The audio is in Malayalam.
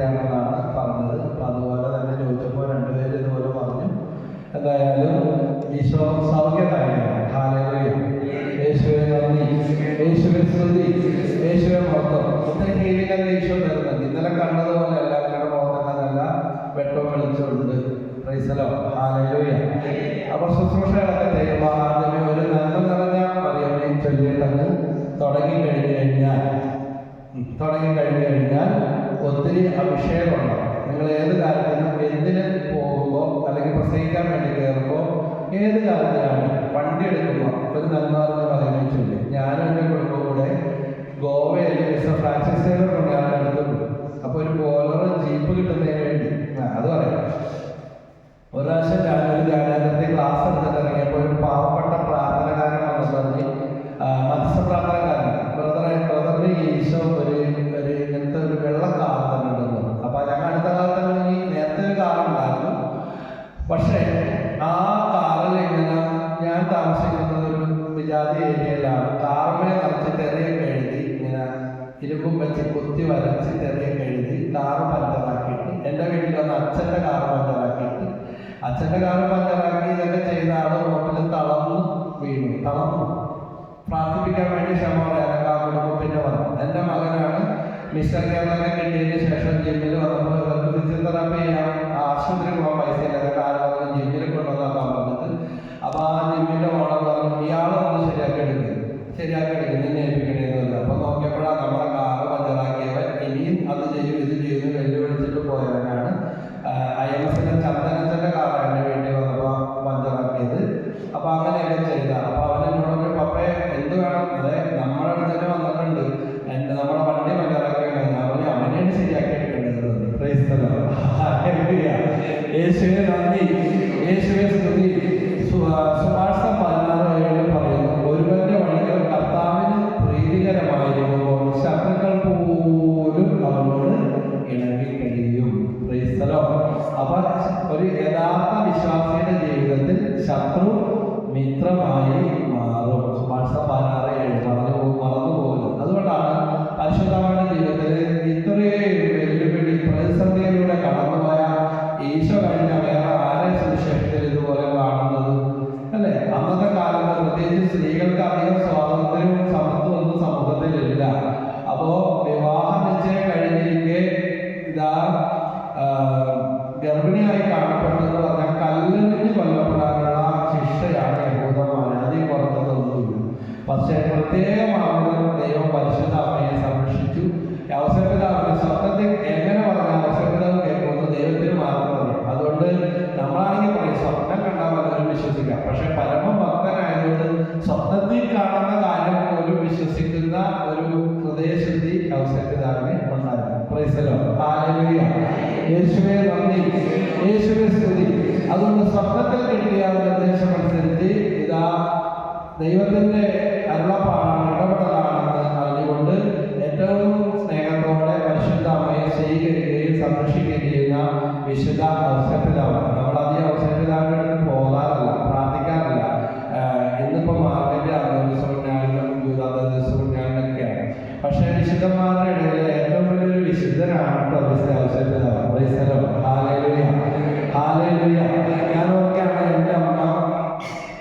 ാണെന്നാണ് പറഞ്ഞത്. അപ്പം അതുപോലെ തന്നെ ചോദിച്ചപ്പോൾ രണ്ടുപേരും ഇതുപോലെ പറഞ്ഞു. എന്തായാലും ഈശോ സൗഖ്യദായകനാണ്. ഹല്ലേലൂയ. യേശുവേ നന്ദി, യേശുവേ സ്തുതി, യേശുവേ മഹത്വം. ഒത്തിരി ഹീലിംഗൊക്കെ ഈശോ തരുന്നുണ്ട്. ഇന്നലെ കണ്ടതുപോലെ അല്ല, നിങ്ങളുടെ മുഖത്തൊക്കെ വെട്ടവും വെളിച്ചമുണ്ട്. Praise the Lord. ഹല്ലേലൂയ. അപ്പോൾ ശുശ്രൂഷകളൊക്കെ ചെയ്യുമ്പോൾ ആദ്യമേ ഒരു നന്മ നിറഞ്ഞ മറിയമേ ചൊല്ലിയിട്ടങ്ങ് തുടങ്ങിക്കഴിഞ്ഞു കഴിഞ്ഞാൽ ഒത്തിരി അഭിഷേകമുണ്ടാവും. നിങ്ങൾ ഏത് കാര്യത്തിനും എന്തിന് പോകുമ്പോൾ അല്ലെങ്കിൽ പ്രസംഗിക്കാൻ വേണ്ടി കയറുമ്പോൾ ഏത് കാര്യത്തിലാണ് വണ്ടി എടുക്കുമ്പോൾ ഒരു നന്മ പറയുകയും ചൊല്ലി. ഞാനും എൻ്റെ കുടുംബം കൂടെ ഗോവയിൽ മിസ്റ്റർ ഫ്രാൻസിസ് ടൈലർ കൊണ്ടാണ് എടുത്തുള്ളൂ. അപ്പോൾ ഒരു ബോലർ ജീപ്പ് കിട്ടുന്നതിന് വേണ്ടി അത് പറയാം. ഒരു പ്രാവശ്യം ഞാനൊരു ധ്യാനത്തിൽ ക്ലാസ് എടുത്തിട്ട് ഇറങ്ങിയപ്പോൾ ഒരു പാവപ്പെട്ട പ്രാർത്ഥനകാരൻ വന്ന് പറഞ്ഞ് മത്സ്യ പ്രാർത്ഥനക്കാരൻ ബ്രദറിന് ഈശോ ഒരു ഇങ്ങനത്തെ ഒരു വെള്ള കാർ തന്നെ ഉണ്ടെന്ന്. അപ്പൊ ഞങ്ങൾ അടുത്ത കാലത്ത് നേരത്തെ ഒരു കാറുണ്ടായിരുന്നു. പക്ഷേ ആ കാറിൽ ഇങ്ങനെ ഞാൻ താമസിക്കുന്നത് ഒരു വിജാതി ഏരിയയിലാണ്. കാറിനെ നിറച്ച് തെറിയൊക്കെ എഴുതി ഇങ്ങനെ ഇരുമ്പും വെച്ച് കുത്തി വരച്ച് തെറിയൊക്കെ എഴുതി കാറ് പഞ്ചറാക്കിയിട്ട് എൻ്റെ വീട്ടിൽ വന്ന് അച്ഛൻ്റെ കാറ് പഞ്ചറാക്കിയിട്ട് അച്ഛൻ്റെ കാറ് പഞ്ചറാക്കി ഇതൊക്കെ ചെയ്ത ആള് റോട്ടിൽ തളർന്നു പ്രാർത്ഥിപ്പിക്കാൻ വേണ്ടി ക്ഷമ പറയാനൊക്കെ ആ കുടുംബം പിന്നെ വന്നു. എൻ്റെ മകനാണ് മിസ്റ്റർ കേരളൊക്കെ കിട്ടിയതിന് ശേഷം ജിമ്മിൽ വന്നപ്പോൾ ഇവർക്ക് ഫിസിയോതെറാപ്പി ചെയ്യാൻ ആശുപത്രി പോകാൻ പൈസ ഇല്ല. കാലം ജിമ്മിൽ കൊണ്ടുവന്നേക്കാൻ പറഞ്ഞിട്ട് അപ്പോൾ ആ ജിമ്മിൻ്റെ ഓണർ പറഞ്ഞു ഇയാളൊന്ന് ശരിയാക്കി എടുക്കും നിന്നെ ഏൽപ്പിക്കണേന്നില്ല. അപ്പോൾ നോക്കിയപ്പോഴാണ് നമ്മുടെ കാറ് പഞ്ചറാക്കിയവൻ ഇനിയും അത് ചെയ്യും ഇത് ചെയ്യുന്നു വെല്ലുവിളിച്ചിട്ട് പോയവനാണ്. IMSന്റെ ചന്ദനച്ചൻ്റെ കാറാണ് എൻ്റെ വീട്ടിൽ വന്നപ്പോൾ പഞ്ചറാക്കിയത്. അപ്പോൾ അങ്ങനെയൊക്കെ ചെയ്ത അപ്പോൾ അവനെന്നോടൊരു പപ്പയെ എന്ത് വേണം, അതെ നമ്മുടെ അടുത്ത് തന്നെ വന്നിട്ടുണ്ട്, നമ്മുടെ വണ്ടി പഞ്ചറാക്കി അവനെ അവനെയാണ് ശരിയാക്കി എടുക്കേണ്ടത്. Price the Lord. ഹല്ലേലൂയ. യേശുവേ നന്ദി, യേശുവേ സ്തുതി. സുഭാഷിതം 16:7 പറയുന്നു, ഒരുവന്റെ വഴികൾ കർത്താവിന് പ്രീതികരമായിരിക്കുമ്പോൾ ശത്രുക്കൾ പോലും അവനോട് ഇണങ്ങി കഴിയും. Price the Lord. അപ്പൊ ഒരു യഥാർത്ഥ വിശ്വാസിയുടെ ജീവിതത്തിൽ ശത്രു മിത്രമായി മാറും. സുഭാഷിതം 16:7 മറന്നു പോകുന്നു. അതുകൊണ്ടാണ് പരിശുദ്ധമായ ജീവിതത്തിൽ ഇത്രയും വെല്ലുവിളി പ്രതിസന്ധിയിലൂടെ കടന്നുപോയ ഈശോ കഴിഞ്ഞ വേറെ ആരെ സുവിശേഷത്തിൽ ഇതുപോലെ കാണുന്നത് അല്ലേ? അന്നത്തെ കാലത്ത് പ്രത്യേകിച്ച് സ്ത്രീകൾക്ക് അധികം സ്വാതന്ത്ര്യവും സമത്വം ഒന്നും സമൂഹത്തിലില്ല. അപ്പോ വിവാഹ നിശ്ചയം കഴിഞ്ഞിരിക്കെ ഇതാ ഗർഭിണിയായി കാണപ്പെട്ടെന്ന് പറഞ്ഞാൽ കല്ലെറിഞ്ഞ് കൊല്ലപ്പെടാനുള്ള ശിക്ഷയാണ് യഹൂദന്മാർ. അതിൽ കുറഞ്ഞതൊന്നുമില്ല. പക്ഷേ പ്രത്യേകമാകുന്ന ദൈവം പരിശുദ്ധ അമ്മയെ സംരക്ഷിച്ചു. ഔസേപ്പിതാവിന്റെ സ്വപ്നത്തിൽ എങ്ങനെ പറഞ്ഞാൽ ഔസേപ്പിതാവ് കേൾക്കുമെന്ന് ദൈവത്തിന് മാത്രം അറിയാം. അതുകൊണ്ട് നമ്മളാണെങ്കിൽ പറയും സ്വപ്നം കണ്ടാൽ പലരും വിശ്വസിക്കാം. പക്ഷെ പരമഭക്തനായതുകൊണ്ട് സ്വപ്നത്തിൽ കാണുന്ന കാര്യം പോലും വിശ്വസിക്കുന്ന ഒരു ഹൃദയശുദ്ധി ഔസേപ്പിതാവിന് ഉണ്ടായിരുന്നു. Price the Lord. ഹല്ലേലൂയ. യേശുവേ നന്ദി, യേശുവേ സ്തുതി. അതുകൊണ്ട് സ്വപ്നത്തിൽ കിട്ടിയ നിർദ്ദേശം അനുസരിച്ച് ഇതാ ദൈവത്തിന്റെ അരുളപ്പാടാണ്, ഇടപെടലാണെന്ന് അറിഞ്ഞുകൊണ്ട് ഏറ്റവും സ്നേഹത്തോടെ പരിശുദ്ധ അമ്മയെ സ്വീകരിക്കുകയും സംരക്ഷിക്കുകയും ചെയ്യുന്ന വിശുദ്ധ ഔസേപ്പിതാവ്. നമ്മളധികം ഔസേപ്പിതാവിന്റെ അടുത്ത് പോകാറില്ല, പ്രാർത്ഥിക്കാറില്ല. ഇന്നിപ്പോൾ മാർഗന്റെ ദിവസകുഞ്ഞാലിനും ദിവസകുഞ്ഞാലിനൊക്കെയാണ്. പക്ഷേ വിശുദ്ധന്മാരുടെ ഇടയിൽ ഏറ്റവും വലിയൊരു വിശുദ്ധനാണ് ഔസേപ്പിതാവ്. Praise the Lord. Hallelujah. Hallelujah. ഞാൻ